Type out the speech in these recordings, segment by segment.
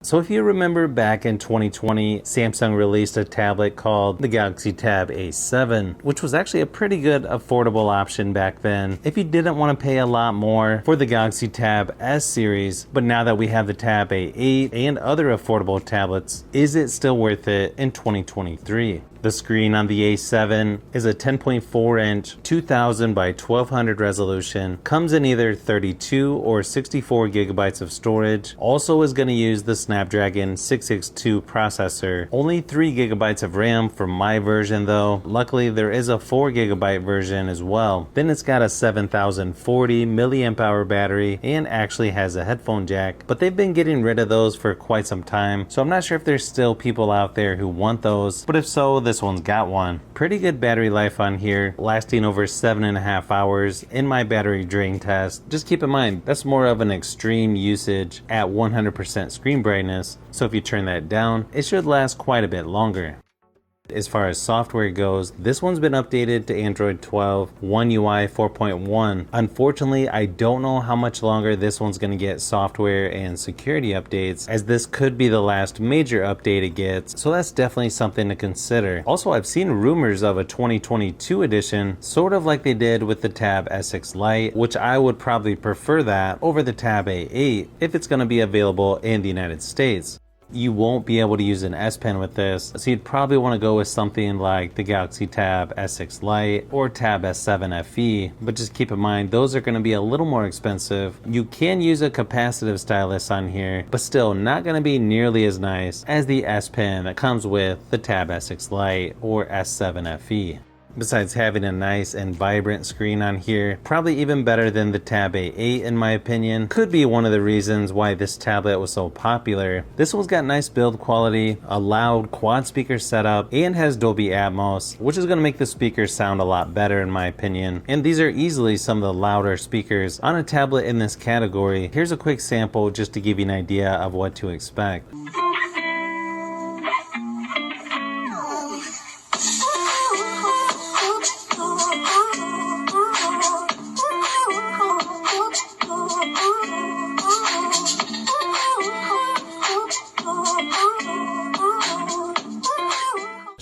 So if you remember back in 2020, Samsung released a tablet called the Galaxy Tab A7, which was actually a pretty good affordable option back then if you didn't want to pay a lot more for the Galaxy Tab S series. But now that we have the Tab A8 and other affordable tablets, is it still worth it in 2023? The screen on the A7 is a 10.4 inch 2000 by 1200 resolution, comes in either 32 or 64 gigabytes of storage, also is going to use the Snapdragon 662 processor, only 3 gigabytes of RAM for my version though. Luckily there is a 4 gigabyte version as well. Then it's got a 7040 milliamp hour battery and actually has a headphone jack, but they've been getting rid of those for quite some time, so I'm not sure if there's still people out there who want those, but if so, this one's got one. Pretty good battery life on here, lasting over 7.5 hours in my battery drain test. Just keep in mind, that's more of an extreme usage at 100% screen brightness, so if you turn that down, it should last quite a bit longer. As far as software goes, this one's been updated to Android 12, One UI 4.1. Unfortunately, I don't know how much longer this one's going to get software and security updates, as this could be the last major update it gets, so that's definitely something to consider. Also, I've seen rumors of a 2022 edition, sort of like they did with the Tab S6 Lite, which I would probably prefer that over the Tab A8 if it's going to be available in the United States. You won't be able to use an S Pen with this, so you'd probably want to go with something like the Galaxy Tab S6 Lite or Tab S7 FE, but just keep in mind those are going to be a little more expensive. You can use a capacitive stylus on here, but still not going to be nearly as nice as the S Pen that comes with the Tab S6 Lite or S7 FE. Besides having a nice and vibrant screen on here, probably even better than the Tab A8 in my opinion, could be one of the reasons why this tablet was so popular. This one's got nice build quality, a loud quad speaker setup, and has Dolby Atmos, which is going to make the speakers sound a lot better in my opinion. And these are easily some of the louder speakers on a tablet in this category. Here's a quick sample just to give you an idea of what to expect.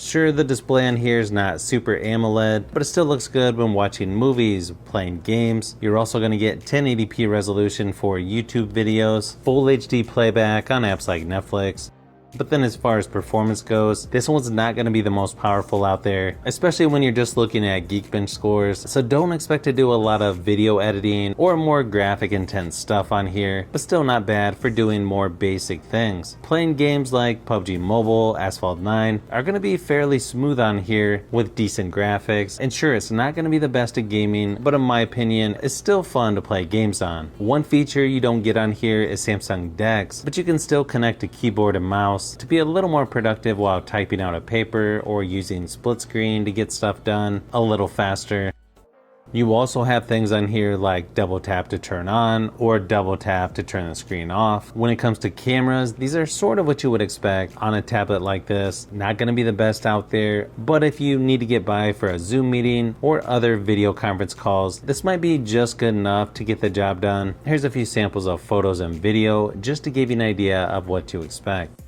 Sure, the display on here is not super AMOLED, but it still looks good when watching movies, playing games. You're also going to get 1080p resolution for YouTube videos, full HD playback on apps like Netflix. But then as far as performance goes, this one's not going to be the most powerful out there, especially when you're just looking at Geekbench scores, so don't expect to do a lot of video editing or more graphic intense stuff on here, but still not bad for doing more basic things. Playing games like PUBG Mobile, Asphalt 9 are going to be fairly smooth on here with decent graphics, and sure, it's not going to be the best at gaming, but in my opinion, it's still fun to play games on. One feature you don't get on here is Samsung DeX, but you can still connect a keyboard and mouse to be a little more productive while typing out a paper or using split screen to get stuff done a little faster. You also have things on here like double tap to turn on or double tap to turn the screen off. When it comes to cameras, these are sort of what you would expect on a tablet like this. Not going to be the best out there, but if you need to get by for a Zoom meeting or other video conference calls, this might be just good enough to get the job done. Here's a few samples of photos and video just to give you an idea of what to expect.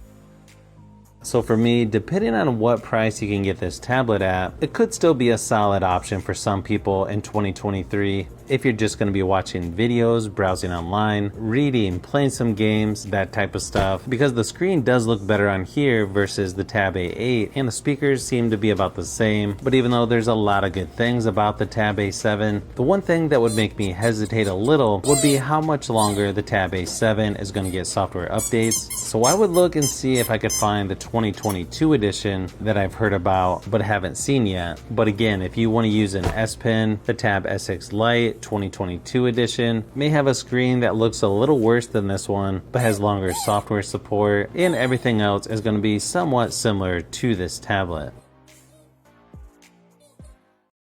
So for me, depending on what price you can get this tablet at, it could still be a solid option for some people in 2023. If you're just going to be watching videos, browsing online, reading, playing some games, that type of stuff, because the screen does look better on here versus the Tab A8, and the speakers seem to be about the same. But even though there's a lot of good things about the Tab A7, the one thing that would make me hesitate a little would be how much longer the Tab A7 is going to get software updates. So I would look and see if I could find the 2022 edition that I've heard about but haven't seen yet. But again, if you want to use an S Pen, the Tab S6 Lite 2022 edition may have a screen that looks a little worse than this one but has longer software support, and everything else is going to be somewhat similar to this tablet.